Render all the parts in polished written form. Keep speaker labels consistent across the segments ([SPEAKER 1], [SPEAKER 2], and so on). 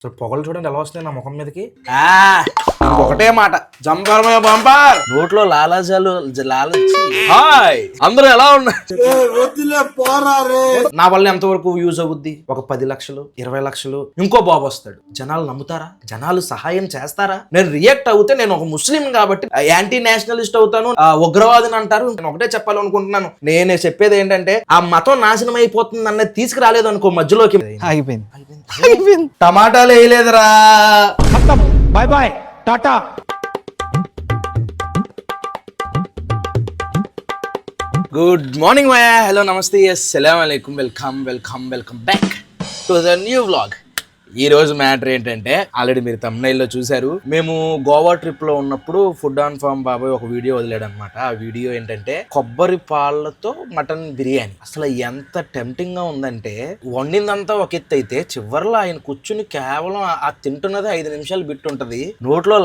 [SPEAKER 1] So పొగలు చూడండి ఎలా వస్తున్నాయి నా ముఖం మీదకి. ఒకటే మాట, జంపర్ బంపర్. నోట్లో లాలాజాలు లాలచ్చి హాయ్ అందరూ ఎలా ఉన్నారు. నా వల్ల ఎంతవరకు యూజ్ అవుద్ది? ఒక 10 లక్షలు 20 లక్షలు ఇంకో బాబు వస్తాడు. జనాలు నమ్ముతారా? జనాలు సహాయం చేస్తారా? నేను రియాక్ట్ అవుతే నేను ఒక ముస్లిం కాబట్టి యాంటీ నేషనలిస్ట్ అవుతాను, ఉగ్రవాదిని అంటారు. నేను ఒకటే చెప్పాలనుకుంటున్నాను. నేను చెప్పేది ఏంటంటే ఆ మతం నాశనం అయిపోతుంది అన్నది తీసుకురాలేదు అనుకో మధ్యలోకి. అయిపోయింది. టమాటాలు వేయలేదురా.
[SPEAKER 2] Bye bye tata.
[SPEAKER 1] Good morning Maya, hello నమస్తే, అస్సలాము అలైకుం, welcome back to the new vlog. ఈ రోజు మ్యాటర్ ఏంటంటే ఆల్రెడీ మీరు thumbnail లో చూశారు. మేము గోవా ట్రిప్ లో ఉన్నప్పుడు ఫుడ్ ఆన్ ఫామ్ బాబాయ్ ఒక వీడియో వదిలాడు అనమాట. ఆ వీడియో ఏంటంటే కొబ్బరి పాలతో మటన్ బిర్యానీ. అసలు ఎంత టెంప్టింగ్ గా ఉందంటే వండిందంతా ఒక ఎత్తు అయితే చివర్లో ఆయన కూర్చుని కేవలం ఆ తింటున్నది 5 నిమిషాలు బిట్టు ఉంటది. నోట్లో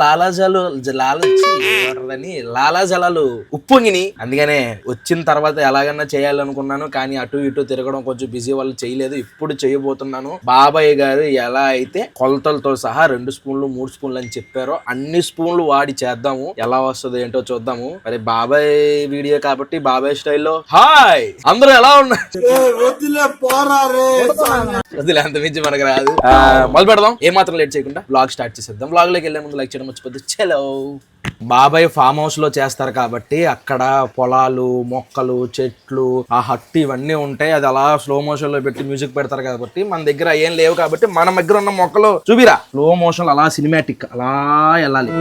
[SPEAKER 1] లాలాజలాలు ఉప్పొంగిని. అందుకనే వచ్చిన తర్వాత ఎలాగన్నా చేయాలనుకున్నాను, కానీ అటు ఇటు తిరగడం కొంచెం బిజీ వాళ్ళు చేయలేదు. ఇప్పుడు చేయబోతున్నాను. బాబాయ్ గారు ఎలా అయితే కొలతలతో సహా 2 స్పూన్లు 3 స్పూన్లు అని చెప్పారో అన్ని స్పూన్లు వాడి చేద్దాము. ఎలా వస్తుందో ఏంటో చూద్దాము. మరి బాబాయ్ వీడియో కాబట్టి బాబాయ్ స్టైల్లో హాయ్ అందరూ ఎలా ఉన్నారు. అంత మించి మనకు రాదు. మొదలు పెడదాం. ఏమాత్రం లేట్ చేయకుండా బ్లాగ్ స్టార్ట్ చేసేద్దాం. బ్లాగ్ లోకి వెళ్ళే ముందు లైక్ చేయడం మర్చిపోద్దు. చలో. బాబాయ్ ఫామ్ హౌస్ లో చేస్తారు కాబట్టి అక్కడ పొలాలు, మొక్కలు, చెట్లు, ఆ హట్టు ఇవన్నీ ఉంటాయి. అది అలా స్లో మోషన్ లో పెట్టి మ్యూజిక్ పెడతారు కాబట్టి మన దగ్గర ఏం లేవు కాబట్టి మన దగ్గర ఉన్న మొక్కలు చూపిరా స్లో మోషన్ అలా సినిమాటిక్ అలా వెళ్ళాలి.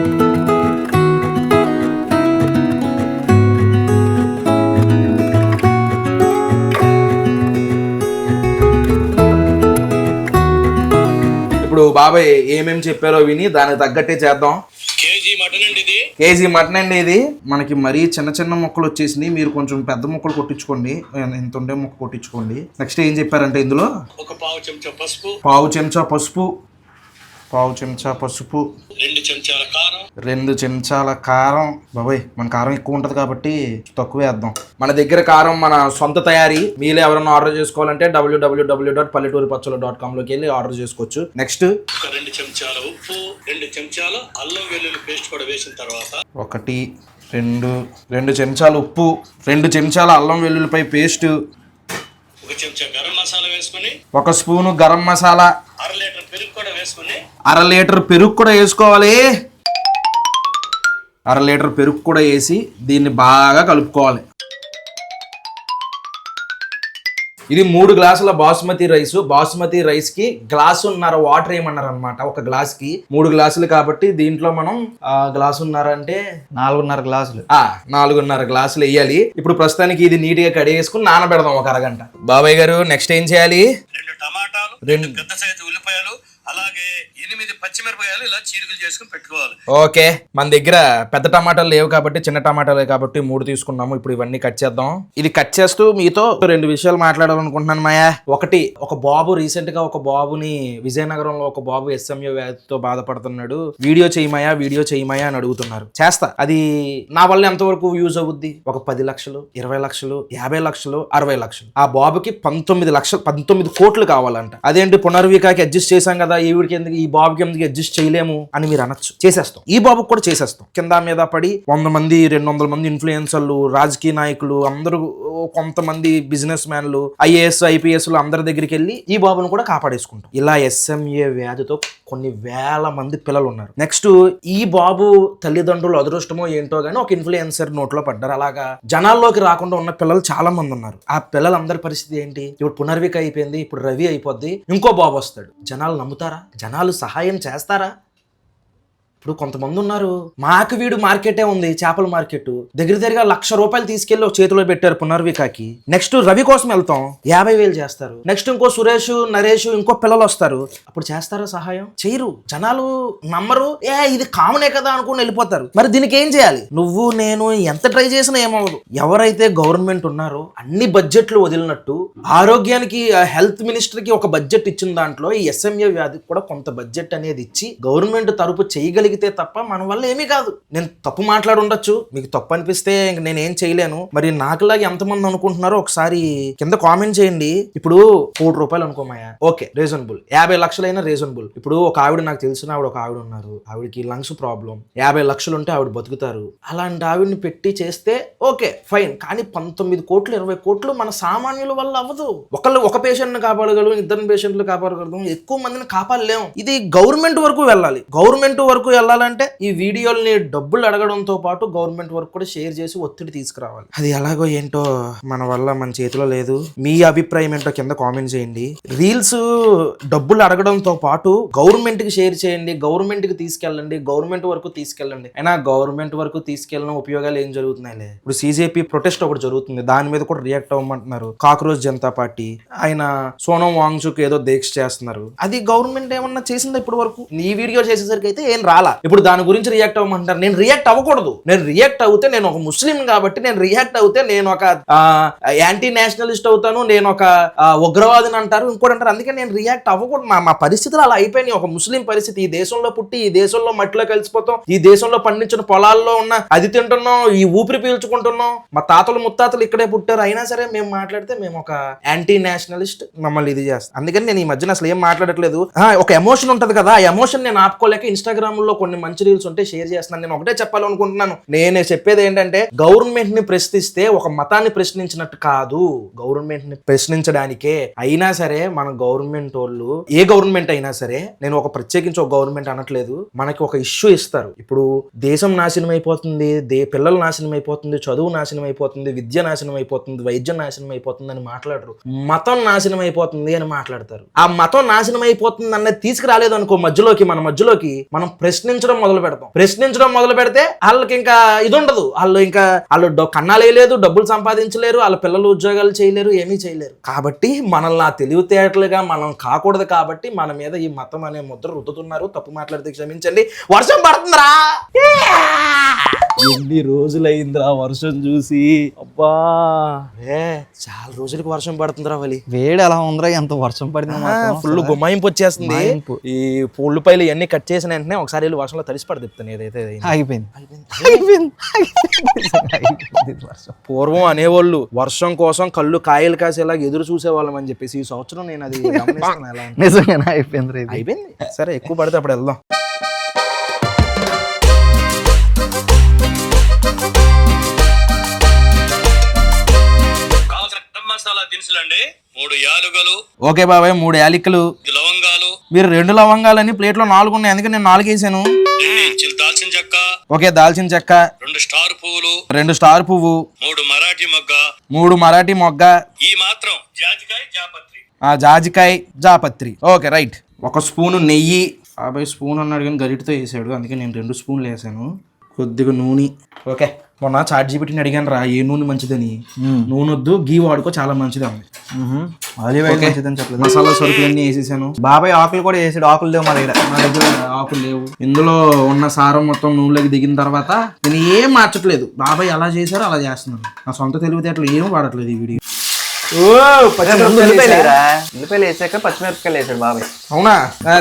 [SPEAKER 1] ఇప్పుడు బాబాయ్ ఏమేమి చెప్పారో విని దానికి తగ్గట్టే చేద్దాం. కేజీ మటన్ అండి ఇది. మనకి మరీ చిన్న చిన్న ముక్కలు వచ్చేసినాయి. మీరు కొంచెం పెద్ద ముక్కలు కొట్టించుకోండి, ఇంత ఉండే ముక్క కొట్టించుకోండి. నెక్స్ట్ ఏం చెప్పారంటే ఇందులో
[SPEAKER 3] ఒక పావు చెంచా పసుపు,
[SPEAKER 1] పావు చెంచా పసుపు, 2 చెంచాల కారం. బాబాయ్ మన కారం ఎక్కువ ఉంటది కాబట్టి తక్కువ వేద్దాం. మన దగ్గర కారం మన సొంత తయారీ. మీలో ఎవరైనా ఆర్డర్ చేసుకోవాలంటే www.palletturipachulu.com లోకి వెళ్ళి ఆర్డర్ చేసుకోవచ్చు. నెక్స్ట్
[SPEAKER 3] ఒక 2 చెంచాల ఉప్పు, 2 చెంచాల అల్లం వెల్లుల్లి పేస్ట్ కూడా వేసిన తర్వాత
[SPEAKER 1] 2 చెంచాల ఉప్పు, 2 చెంచాల అల్లం వెల్లుల్లిపాయ పేస్ట్,
[SPEAKER 3] 1 చెంచా గరం మసాలా వేసుకుని
[SPEAKER 1] 1 స్పూను గరం మసాలా,
[SPEAKER 3] 1/2 లీటర్ పెరుగు కూడా వేసుకుని
[SPEAKER 1] 1/2 లీటర్ పెరుగు కూడా వేసుకోవాలి. 1/2 లీటర్ పెరుగు కూడా వేసి దీన్ని బాగా కలుపుకోవాలి. ఇది 3 గ్లాసుల బాస్మతి రైస్ కి గ్లాసున్నర వాటర్ వేయమన్నారు అనమాట. ఒక గ్లాస్ కి 3 గ్లాసులు కాబట్టి దీంట్లో మనం గ్లాసున్నర అంటే
[SPEAKER 2] 4.5 గ్లాసులు
[SPEAKER 1] 4.5 గ్లాసులు వేయాలి. ఇప్పుడు ప్రస్తుతానికి ఇది నీట్ గా కడిగేసుకుని నానబెడదాం ఒక అరగంట. బాబాయ్ గారు నెక్స్ట్ ఏం చేయాలి?
[SPEAKER 3] 2 టమాటాలు, 2 పెద్ద సైజు ఉల్లిపాయలు, అలాగే 8 పచ్చిమిరపకాయలు ఇలా చీలికలు చేసుకుని పెట్టుకోవాలి.
[SPEAKER 1] ఓకే, మన దగ్గర పెద్ద టమాటాలు లేవు కాబట్టి చిన్న టమాటాలే కాబట్టి 3 తీసుకున్నాము. ఇప్పుడు ఇవన్నీ కట్ చేద్దాం. ఇది కట్ చేస్తూ మీతో 2 విషయాలు మాట్లాడాలనుకుంటున్నాను మాయా. ఒకటి, ఒక బాబు రీసెంట్ గా ఒక బాబుని విజయనగరంలో ఒక బాబు SMU వ్యాధితో బాధపడుతున్నాడు. వీడియో చేయమాయా అని అడుగుతున్నారు. చేస్తా. అది నా వల్ల ఎంతవరకు యూజ్ అవుద్ది? ఒక 10 లక్షలు 20 లక్షలు 50 లక్షలు 60 లక్షలు. ఆ బాబుకి 19 కోట్లు కావాలంట. అదేంటి పునర్వికాకి అడ్జస్ట్ చేశాం కదా, ఈవిడికి ఎందుకు, ఈ బాబుకి ఎందుకు అడ్జస్ట్ చేయలేము అని మీరు అనొచ్చు. చేసేస్తాం. ఈ బాబుకి కూడా చేసేస్తాం. కింద మీద పడి 100 మంది 200 మంది ఇన్ఫ్లుయెన్సర్లు, రాజకీయ నాయకులు అందరూ, కొంతమంది బిజినెస్ మ్యాన్లు, IAS IPS అందరి దగ్గరికి వెళ్ళి ఈ బాబును కూడా కాపాడేసుకుంటాం. ఇలా SMA వ్యాధితో కొన్ని వేల మంది పిల్లలు ఉన్నారు. నెక్స్ట్ ఈ బాబు తల్లిదండ్రులు అదృష్టమో ఏంటో గానీ ఒక ఇన్ఫ్లుయెన్సర్ నోట్లో పడ్డారు. అలాగా జనాల్లోకి రాకుండా ఉన్న పిల్లలు చాలా మంది ఉన్నారు. ఆ పిల్లలందరి పరిస్థితి ఏంటి? ఇప్పుడు పునర్విక అయిపోయింది, ఇప్పుడు రవి అయిపోద్ది, ఇంకో బాబు వస్తాడు. జనాలు నమ్ముతారా? జనాలు సహాయం చేస్తారా? ఇప్పుడు కొంతమంది ఉన్నారు, మాకు వీడు మార్కెటే ఉంది, చేపల మార్కెట్ దగ్గర ₹1,00,000 తీసుకెళ్లి చేతిలో పెట్టారు పునర్వికాకి. నెక్స్ట్ రవి కోసం వెళ్తాం, 50,000 చేస్తారు. నెక్స్ట్ ఇంకో సురేష్ నరేష్ ఇంకో పిల్లలు వస్తారు. అప్పుడు చేస్తారా సహాయం? చేయరు. జనాలు నమ్మరు. ఇది కామనే కదా అనుకుని వెళ్ళిపోతారు. మరి దీనికి ఏం చేయాలి? నువ్వు నేను ఎంత ట్రై చేసినా ఏమవ్వదు. ఎవరైతే గవర్నమెంట్ ఉన్నారో అన్ని బడ్జెట్లు వదిలినట్టు ఆరోగ్యానికి హెల్త్ మినిస్టర్ కి ఒక బడ్జెట్ ఇచ్చిన దాంట్లో ఈ SMA వ్యాధికి కూడా కొంత బడ్జెట్ అనేది ఇచ్చి గవర్నమెంట్ తరపు చేయగలిగే చేయగలిగితే తప్ప మన వల్ల ఏమీ కాదు. నేను తప్పు మాట్లాడి ఉండొచ్చు, మీకు తప్పు అనిపిస్తే ఇంక నేనేం చేయలేను. మరి నాకులాగా ఎంతమంది అనుకుంటున్నారో ఒకసారి కింద కామెంట్ చేయండి. ఇప్పుడు 1 కోటి రూపాయలు అనుకోమాయా, ఓకే రీజనబుల్. 50 లక్షలైనా రీజనబుల్. ఇప్పుడు ఒక ఆవిడ, నాకు తెలిసిన ఆవిడ ఒక ఆవిడ ఉన్నారు, ఆవిడకి లంగ్స్ ప్రాబ్లం, 50 లక్షలు ఉంటే ఆవిడ బతుకుతారు. అలాంటి ఆవిడని పెట్టి చేస్తే ఓకే ఫైన్. కానీ 19 కోట్లు 20 కోట్లు మన సామాన్యుల వల్ల అవ్వదు. ఒక పేషెంట్ ని కాపాడగలం, 2 పేషెంట్లు కాపాడగలం, ఎక్కువ మందిని కాపాడలేము. ఇది గవర్నమెంట్ వరకు వెళ్ళాలి. గవర్నమెంట్ వరకు వెళ్ళాలంటే ఈ వీడియోల్ని డబ్బులు అడగడంతో పాటు గవర్నమెంట్ వరకు కూడా షేర్ చేసి ఒత్తిడి తీసుకురావాలి. అది ఎలాగో ఏంటో మన వల్ల మన చేతిలో లేదు. మీ అభిప్రాయం ఏంటో కింద కామెంట్ చేయండి. రీల్స్ డబ్బులు అడగడంతో పాటు గవర్నమెంట్ కి షేర్ చేయండి, గవర్నమెంట్ కి తీసుకెళ్ళండి, గవర్నమెంట్ వరకు తీసుకెళ్ళండి. అయినా గవర్నమెంట్ వరకు తీసుకెళ్ళిన ఉపయోగాలు ఏం జరుగుతున్నాయిలే. ఇప్పుడు CJP ప్రొటెస్ట్ ఒకటి జరుగుతుంది, దాని మీద కూడా రియాక్ట్ అవ్వమంటున్నారు కాక్రోచ్ జనతా పార్టీ. ఆయన సోనం వాంగ్చుక్ ఏదో దీక్ష చేస్తున్నారు. అది గవర్నమెంట్ ఏమన్నా చేసిందా ఇప్పుడు వరకు? ఈ వీడియో చేసేసరికి అయితే ఏం రాలా. ఇప్పుడు దాని గురించి రియాక్ట్ అవ్వమంటారు. నేను రియాక్ట్ అవ్వకూడదు. నేను రియాక్ట్ అవుతే నేను ఒక ముస్లిం కాబట్టి, నేను రియాక్ట్ అవుతే నేను ఒక యాంటీ నేషనలిస్ట్ అవుతాను, నేను ఒక ఉగ్రవాదిని అంటారు, ఇంకోటి అంటారు. అందుకే నేను రియాక్ట్ అవ్వకూడదు. మా పరిస్థితులు అలా అయిపోయినాయి. ఒక ముస్లిం పరిస్థితి, ఈ దేశంలో పుట్టి ఈ దేశంలో మట్టిలో కలిసిపోతాం, ఈ దేశంలో పండించిన పొలాల్లో ఉన్న అది తింటున్నాం, ఈ ఊపిరి పీల్చుకుంటున్నాం. మా తాతలు ముత్తాతలు ఇక్కడే పుట్టారు, అయినా సరే మేము మాట్లాడితే మేము ఒక యాంటీ నేషనలిస్ట్, మమ్మల్ని ఇది చేస్తాం. అందుకని నేను ఈ మధ్యన అసలు ఏం మాట్లాడట్లేదు. ఒక ఎమోషన్ ఉంటది కదా, ఆ ఎమోషన్ నేను ఆపుకోలేక ఇన్స్టాగ్రామ్ లో కొన్ని మంచి రీల్స్ ఉంటే షేర్ చేస్తున్నాను. నేను ఒకటే చెప్పాలనుకుంటున్నాను. నేను చెప్పేది ఏంటంటే, గవర్నమెంట్ ని ప్రశ్నిస్తే ఒక మతాన్ని ప్రశ్నించినట్టు కాదు, గవర్నమెంట్ ని ప్రశ్నించడానికే. అయినా సరే మన గవర్నమెంట్ వాళ్ళు, ఏ గవర్నమెంట్ అయినా సరే, నేను ఒక ప్రత్యేకించి ఒక గవర్నమెంట్ అనట్లేదు, మనకి ఒక ఇష్యూ ఇస్తారు. ఇప్పుడు దేశం నాశనం అయిపోతుంది, పిల్లలు నాశనం అయిపోతుంది, చదువు నాశనం అయిపోతుంది, విద్య నాశనం అయిపోతుంది, వైద్యం నాశనం అయిపోతుంది అని మాట్లాడరు. మతం నాశనం అయిపోతుంది అని మాట్లాడతారు. ఆ మతం నాశనం అయిపోతుంది అన్నది తీసుకురాలేదు అనుకో మన మధ్యలోకి మనం ప్రశ్నించడం మొదలు పెడతాం. ప్రశ్నించడం మొదలు పెడితే వాళ్ళకి ఇంకా ఇది ఉండదు. వాళ్ళు కన్నాలేయలేదు, డబ్బులు సంపాదించలేరు, వాళ్ళ పిల్లలు ఉద్యోగాలు చేయలేరు, ఏమీ చేయలేరు. కాబట్టి మనల్ని తెలివితేటలుగా మనం కాకూడదు. కాబట్టి మన మీద ఈ మతం అనే ముద్ర రుద్దుతున్నారు. తప్పు మాట్లాడితే క్షమించండి. వర్షం పడుతుందిరా, ఎన్ని రోజులైందిరా వర్షం చూసి. అబ్బా చాలా రోజులకి వర్షం పడుతుందిరా. వలి
[SPEAKER 2] వేడి ఎలా ఉందిరా, ఎంత వర్షం పడింది,
[SPEAKER 1] ఫుల్ గుమ్మాయింపు వచ్చేస్తుంది. ఈ ఉల్లిపాయలు ఇవన్నీ కట్ చేసిన వెంటనే ఒకసారి వెళ్ళి వర్షంలో తడిసి పడదిప్తాను. ఏదైతే
[SPEAKER 2] ఆగిపోయింది.
[SPEAKER 1] పూర్వం అనేవాళ్ళు వర్షం కోసం కళ్ళు కాయలు కాసేలాగా ఎదురు చూసేవాళ్ళం అని చెప్పేసి, ఈ సంవత్సరం నేను అది
[SPEAKER 2] నిజంగానే అయిపోయింది.
[SPEAKER 1] సరే ఎక్కువ పడితే అప్పుడు వెళ్దాం.
[SPEAKER 3] మసాలా దినుసులండి, 3 యాలుగలు.
[SPEAKER 1] ఓకే బాబాయ్, 3 యాలకులు,
[SPEAKER 3] లవంగాలు.
[SPEAKER 1] మీరు 2 లవంగాలని ప్లేట్లో 4 ఉన్నాయి, అందుకే నేను 4 వేసాను.
[SPEAKER 3] 2 ఇంచులు దాల్చిన చెక్క.
[SPEAKER 1] ఓకే, దాల్చిన చెక్క.
[SPEAKER 3] 2 స్టార్ పువ్వులు.
[SPEAKER 1] 2 స్టార్ పువ్వు.
[SPEAKER 3] 3 మరాఠీ మొగ్గ.
[SPEAKER 1] 3 మరాఠీ మొగ్గ.
[SPEAKER 3] ఈ మాత్రం జాజికాయ జాపత్రి.
[SPEAKER 1] జాజికాయ జాపత్రి. Okay right. 1 స్పూను నెయ్యి. బాబాయ్ స్పూన్ అన్నాడు కానీ గరిటతో వేసాడు, అందుకే నేను 2 స్పూన్లు వేసాను. కొద్దిగా నూనె. ఓకే, మొన్న ChatGPTని అడిగాను రా ఏ నూనె మంచిదని. నూనె వద్దు, గీ వాడుకో, చాలా మంచిది అంది. మసాలా సరుకులన్నీ వేసేసాను.
[SPEAKER 2] బాబాయ్ ఆకులు కూడా వేసాడు. ఆకులు లేవు మా దగ్గర
[SPEAKER 1] ఆకులు లేవు. ఇందులో ఉన్న సారం మొత్తం నూనెలోకి దిగిన తర్వాత నేను ఏం మార్చట్లేదు. బాబాయ్ ఎలా చేశారో అలా చేస్తున్నాను. నా సొంత తెలివితేటలు ఏం వాడట్లేదు ఈ వీడియో.
[SPEAKER 2] ఉల్లిపాయలు వేసాక పచ్చిమిరపకాయలు వేసాడు బాబాయ్.
[SPEAKER 1] అవునా?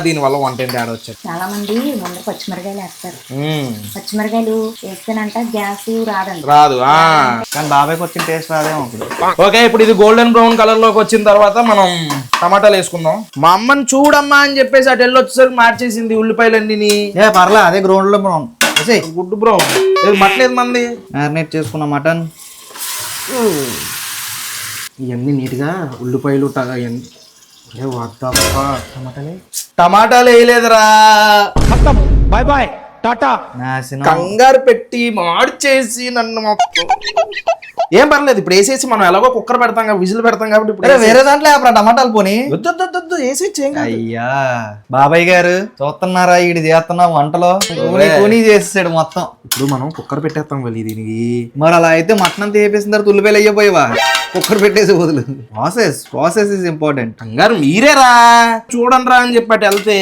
[SPEAKER 1] దీనివల్ల వంట ఏంటి ఆడ వచ్చాడు.
[SPEAKER 4] చాలా మంది ముందు పచ్చిమిరకాయలు వేస్తారు. పచ్చిమిరకాయలు వేస్తేనంట గ్యాస్
[SPEAKER 1] రాదు.
[SPEAKER 2] కానీ బాబాయ్కి వచ్చిన టేస్ట్ రాదేమో.
[SPEAKER 1] ఓకే, ఇప్పుడు ఇది గోల్డెన్ బ్రౌన్ కలర్ లోకి వచ్చిన తర్వాత మనం టమాటాలు వేసుకుందాం. మా అమ్మని చూడమ్మా అని చెప్పేసి అటు వెళ్ళి వచ్చేసరికి మార్చేసింది ఉల్లిపాయలన్నీ.
[SPEAKER 2] పర్లే, అదే గ్రౌండ్ లో బ్రౌన్,
[SPEAKER 1] గుడ్ బ్రౌన్. మటన్ ఏది మంది
[SPEAKER 2] మ్యారినేట్ చేసుకున్న మటన్.
[SPEAKER 1] ఇవన్నీ నీట్గా ఉల్లిపాయలు టమాటాలు వేయలేదురా.
[SPEAKER 2] Bye bye Tata.
[SPEAKER 1] కంగారు పెట్టి మార్చేసి నన్ను మొత్తం. ఏం పర్లేదు, ఇప్పుడు వేసేసి మనం ఎలాగో కుక్కర్ పెడతాం కాబట్టి, విజిల్ పెడతాం కాబట్టి ఇప్పుడు
[SPEAKER 2] వేరే దాంట్లో టమాటాలు పోనీ
[SPEAKER 1] వద్దు వేసేసి.
[SPEAKER 2] అయ్యా బాబాయ్ గారు చూస్తున్నారా, ఈడు చేస్తున్నా వంటలో కొని చేసేసాడు మొత్తం.
[SPEAKER 1] ఇప్పుడు మనం కుక్కర్ పెట్టేస్తాం వాళ్ళు దీనికి.
[SPEAKER 2] మరి అలా అయితే మటన్ అంతా వేపేసిన తర్వాత ఉల్లిపాయలు అయ్యిపోయావా? కుక్కర్ పెట్టేసి వదులు. Process is important.
[SPEAKER 1] కంగారు మీరేరా చూడండి రా అని చెప్పి వెళ్తే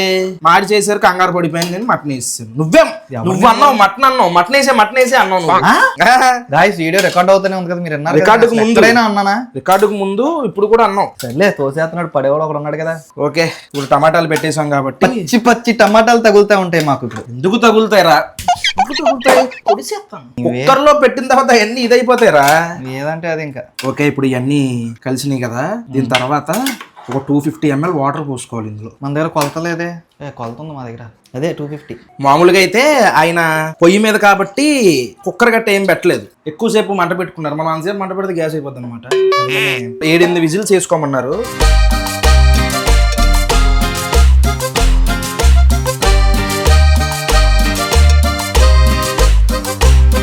[SPEAKER 1] మాడి చేశారు, కంగారు పడిపోయింది నేను మటన్ వేసాను. నువ్వు అన్నావు మటన్ వేసే అన్నావు నువ్వు.
[SPEAKER 2] గాయ్స్ వీడియో రికార్డ్ అవుతూనే ఉంది కదా, మీరు అన్నారు
[SPEAKER 1] రికార్డుకు ముందు
[SPEAKER 2] అన్నానా?
[SPEAKER 1] రికార్డుకు ముందు ఇప్పుడు కూడా అన్నావు.
[SPEAKER 2] సర్లే తోసేస్తున్నాడు, పడేవాడు ఒకడు ఉన్నాడు కదా.
[SPEAKER 1] ఓకే ఇప్పుడు టమాటాలు పెట్టేసాం కాబట్టి
[SPEAKER 2] పచ్చి టమాటాలు తగులుతా ఉంటాయి మాకు ఇప్పుడు.
[SPEAKER 1] ఎందుకు తగులుతాయిరా? కుక్కర్ లో పెట్టిన తర్వాత అన్ని ఇదైపోతాయిరా.
[SPEAKER 2] ఏదంటే అది ఇంకా
[SPEAKER 1] ఓకే ఇప్పుడు ఇవన్నీ కలిసినాయి కదా, దీని తర్వాత ఒక 250 ml వాటర్ పోసుకోవాలి ఇందులో.
[SPEAKER 2] మన దగ్గర కొలత లేదే. కొలత ఉంది మా దగ్గర, అదే 250.
[SPEAKER 1] మామూలుగా అయితే ఆయన పొయ్యి మీద కాబట్టి కుక్కర్ గట్ట ఏం పెట్టలేదు, ఎక్కువసేపు మంట పెట్టుకున్నారు. మనం అంతసేపు మంట పెడితే గ్యాస్ అయిపోద్ది అనమాట. 7-8 విజిల్స్ వేసుకోమన్నారు.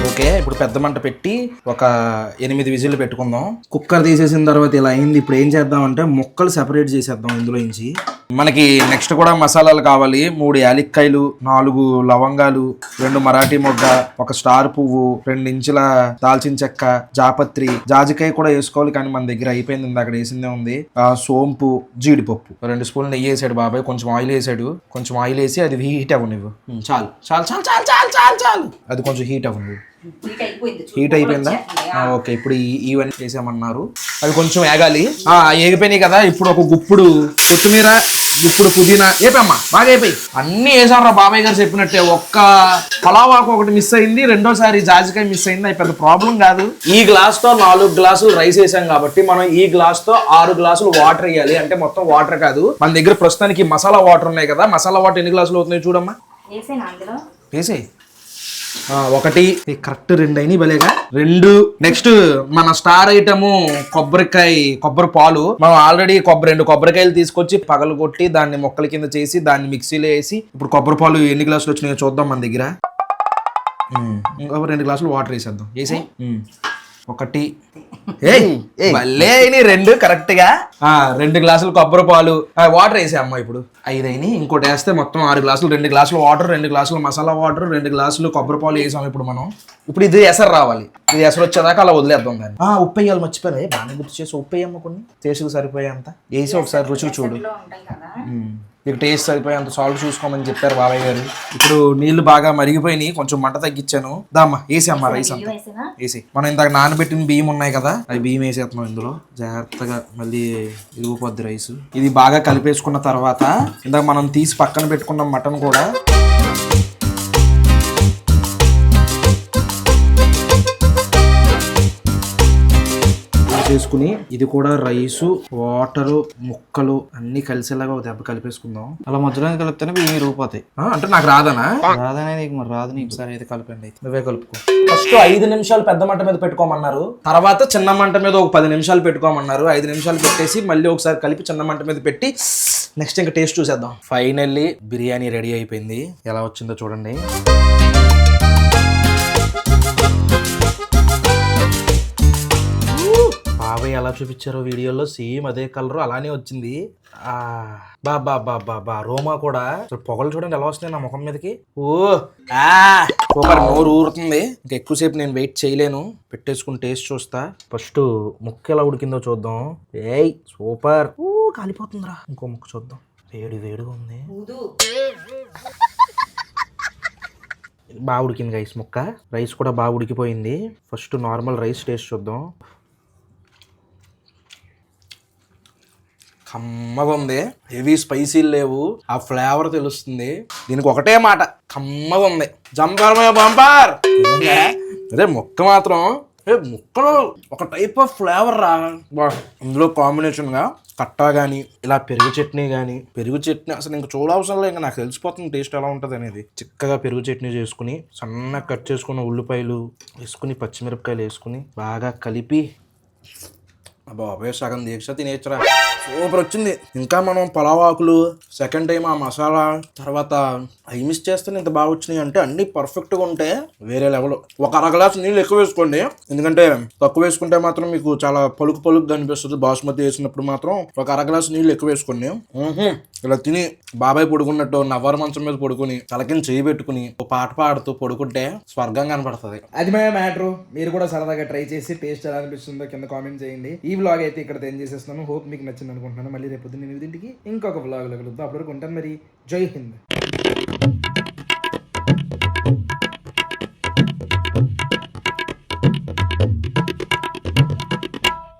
[SPEAKER 1] ఓకే ఇప్పుడు పెద్ద మంట పెట్టి ఒక 8 విజిల్లు పెట్టుకుందాం. కుక్కర్ తీసేసిన తర్వాత ఇలా అయింది. ఇప్పుడు ఏం చేద్దాం అంటే ముక్కలు సెపరేట్ చేసేద్దాం ఇందులో నుంచి. మనకి నెక్స్ట్ కూడా మసాలాలు కావాలి. 3 యాలక్కాయలు, 4 లవంగాలు, 2 మరాఠీ మొగ్గ, 1 స్టార్ పువ్వు, 2 ఇంచుల దాల్చిన చెక్క, జాపత్రి, జాజికాయ కూడా వేసుకోవాలి కానీ మన దగ్గర అయిపోయింది, అక్కడ వేసిందే ఉంది. సోంపు, జీడిపప్పు, 2 స్పూన్లు నెయ్యి వేసాడు బాబాయ్, కొంచెం ఆయిల్ వేసాడు. కొంచెం ఆయిల్ వేసి అది హీట్ అవ్వనివ్వు. చాలు చాలు చాలు చాలు చాలు చాలు చాలు అది కొంచెం హీట్ అవ్వనివ్వు. హీట్ అయిపోయిందా? ఓకే ఇప్పుడు ఇవన్నీ వేసామన్నారు, అవి కొంచెం ఏగాలి. ఏగిపోయినాయి కదా, ఇప్పుడు ఒక గుప్పుడు కొత్తిమీర, గుప్పుడు పుదీనా వేపమ్మా, బాగా అయిపోయి అన్ని వేసాం బాబాయ్ గారు చెప్పినట్టే. ఒక్క పలావాకు ఒకటి మిస్ అయింది, రెండోసారి జాజికాయ మిస్ అయింది. అది పెద్ద ప్రాబ్లం కాదు. ఈ గ్లాస్ తో 4 గ్లాసులు రైస్ వేసాం కాబట్టి మనం ఈ గ్లాస్ తో 6 గ్లాసులు వాటర్ వేయాలి. అంటే మొత్తం వాటర్ కాదు, మన దగ్గర ప్రస్తుతానికి మసాలా వాటర్ ఉన్నాయి కదా. మసాలా వాటర్ ఎన్ని గ్లాసులు అవుతున్నాయి చూడమ్మా, వేసేయి. 1 కరెక్ట్ 2 అయినాయి భలేగా 2. నెక్స్ట్ మన స్టార్ ఐటము కొబ్బరి పాలు. మనం ఆల్రెడీ 2 కొబ్బరికాయలు తీసుకొచ్చి పగలు కొట్టి దాన్ని మొక్కల కింద చేసి దాన్ని మిక్సీలో వేసి ఇప్పుడు కొబ్బరి పాలు ఎన్ని గ్లాసులు వచ్చినాయో చూద్దాం మన దగ్గర. ఇంకొక 2 గ్లాసులు వాటర్ వేసేద్దాం. వేసేయి 1 మళ్ళీ అయినాయి 2 కరెక్ట్ గా. 2 గ్లాసులు కొబ్బరి పాలు, వాటర్ వేసే అమ్మ ఇప్పుడు 5 అయినాయి. ఇంకోటి వేస్తే మొత్తం 6 గ్లాసులు. 2 గ్లాసులు వాటర్, 2 గ్లాసులు మసాలా వాటర్, 2 గ్లాసులు కొబ్బరి పాలు వేసాం ఇప్పుడు మనం. ఇప్పుడు ఇది ఎసరు రావాలి. ఇది ఎసరు వచ్చేదాకా అలా వదిలేద్దాం దాన్ని. ఉప్పు వేయాలి మర్చిపోయి, బాగానే గుర్తు చేసి ఉప్పు వేయమ్మ కొన్ని టేస్ట్కి సరిపోయేంత వేసి ఒకసారి రుచి చూడు. మీకు టేస్ట్ సరిపోయేంత సాల్ట్ చూసుకోమని చెప్పారు బాబాయ్ గారు. ఇప్పుడు నీళ్లు బాగా మరిగిపోయినాయి, కొంచెం మంట తగ్గించాను. దామ్మా వేసి అమ్మ రైస్ అంతా వేసి. మనం ఇందాక నానబెట్టిన బియ్యం ఉన్నాయి కదా, అవి బియ్యం వేసేస్తున్నాం ఇందులో జాగ్రత్తగా. మళ్ళీ ఇరిగిపోద్ది రైస్. ఇది బాగా కలిపేసుకున్న తర్వాత ఇందాక మనం తీసి పక్కన పెట్టుకున్న మటన్ కూడా చేసుకుని, ఇది కూడా రైసు, వాటరు, ముక్కలు అన్ని కలిసేలాగా ఒక దెబ్బ కలిపేసుకుందాం.
[SPEAKER 2] అలా మధ్యలో కలిపితేనే బియ్యం రూపాయి.
[SPEAKER 1] అంటే నాకు రాదనా?
[SPEAKER 2] రాదనే నీకు మరి రాదు నీకు.
[SPEAKER 1] సరే అయితే కలపండి, అయితే నువ్వే కలుపుకో. ఫస్ట్ 5 నిమిషాలు పెద్ద మంట మీద పెట్టుకోమన్నారు, తర్వాత చిన్న మంట మీద ఒక 10 నిమిషాలు పెట్టుకోమన్నారు. 5 నిమిషాలు పెట్టేసి మళ్ళీ ఒకసారి కలిపి చిన్న మంట మీద పెట్టి నెక్స్ట్ ఇంకా టేస్ట్ చూసేద్దాం. ఫైనల్లీ బిర్యానీ రెడీ అయిపోయింది. ఎలా వచ్చిందో చూడండి. బాబాయ్ ఎలా చూపించారో వీడియోలో సేమ్ అదే కలర్ అలానే వచ్చింది. బా రోమా కూడా పొగలు చూడండి ఎలా వస్తున్నాయి నా ముఖం మీదకి. సూపర్, నోరు ఊరుతుంది. ఇంకా ఎక్కువసేపు నేను వెయిట్ చేయలేను, పెట్టేసుకుని టేస్ట్ చూస్తా. ఫస్ట్ ముక్క ఎలా ఉడికిందో చూద్దాం. సూపర్, కాలిపోతుందిరా. ఇంకో ముక్క చూద్దాం. వేడిగా ఉంది, బాగా ఉడికింది గైస్ ముక్క. రైస్ కూడా బాగా ఉడికిపోయింది. ఫస్ట్ నార్మల్ రైస్ టేస్ట్ చూద్దాం. కమ్మగా ఉంది, హెవీ స్పైసీలు లేవు, ఆ ఫ్లేవర్ తెలుస్తుంది. దీనికి ఒకటే మాట, కమ్మగా ఉంది. బంపర్. అదే ముక్క మాత్రం, ముక్కలో ఒక టైప్ ఆఫ్ ఫ్లేవర్ రా. ఇందులో కాంబినేషన్ గా కట్టా కానీ ఇలా పెరుగు చట్నీ అసలు ఇంకా చూడవసరం లేదు, ఇంకా నాకు తెలిసిపోతుంది టేస్ట్ ఎలా ఉంటుంది అనేది. చిక్కగా పెరుగు చట్నీ చేసుకుని సన్నగా కట్ చేసుకున్న ఉల్లిపాయలు వేసుకుని పచ్చిమిరపకాయలు వేసుకుని బాగా కలిపి బాబాయ్ సగం దీక్ష తినేచ్చరా. సూపర్ వచ్చింది. ఇంకా మనం పలావాకులు, సెకండ్ టైం ఆ మసాలా, తర్వాత అవి మిస్ చేస్తే ఇంత బాగా వచ్చినాయి అంటే అన్ని పర్ఫెక్ట్గా ఉంటే వేరే లెవెల్. ఒక 1/2 గ్లాసు నీళ్ళు ఎక్కువ వేసుకోండి, ఎందుకంటే తక్కువ వేసుకుంటే మాత్రం మీకు చాలా పలుకు అనిపిస్తుంది. బాస్మతి వేసినప్పుడు మాత్రం ఒక 1/2 గ్లాసు నీళ్ళు ఎక్కువ వేసుకోండి. ఇలా తిని బాబాయ్ పడుకున్నట్టు నవ్వర మంచం మీద పడుకుని తలకిని చేయి పెట్టుకుని పాట పాడుతూ పడుకుంటే స్వర్గం కనపడుతుంది.
[SPEAKER 5] అది మ్యాటర్. మీరు కూడా సరదాగా ట్రై చేసి టేస్ట్ ఎలా అనిపిస్తుందో కింద కామెంట్ చేయండి. ఈ
[SPEAKER 1] వ్లాగ్ అయితే ఇక్కడ ఏం చేసేస్తున్నాను. హోప్ మీకు నచ్చింది అనుకుంటున్నాను. మళ్ళీ రేపు పొద్దున్న 8 ఇంకొక వ్లాగ్లో కలుద్దాం. అప్పటివరకు ఉంటాను మరి. జై హింద్.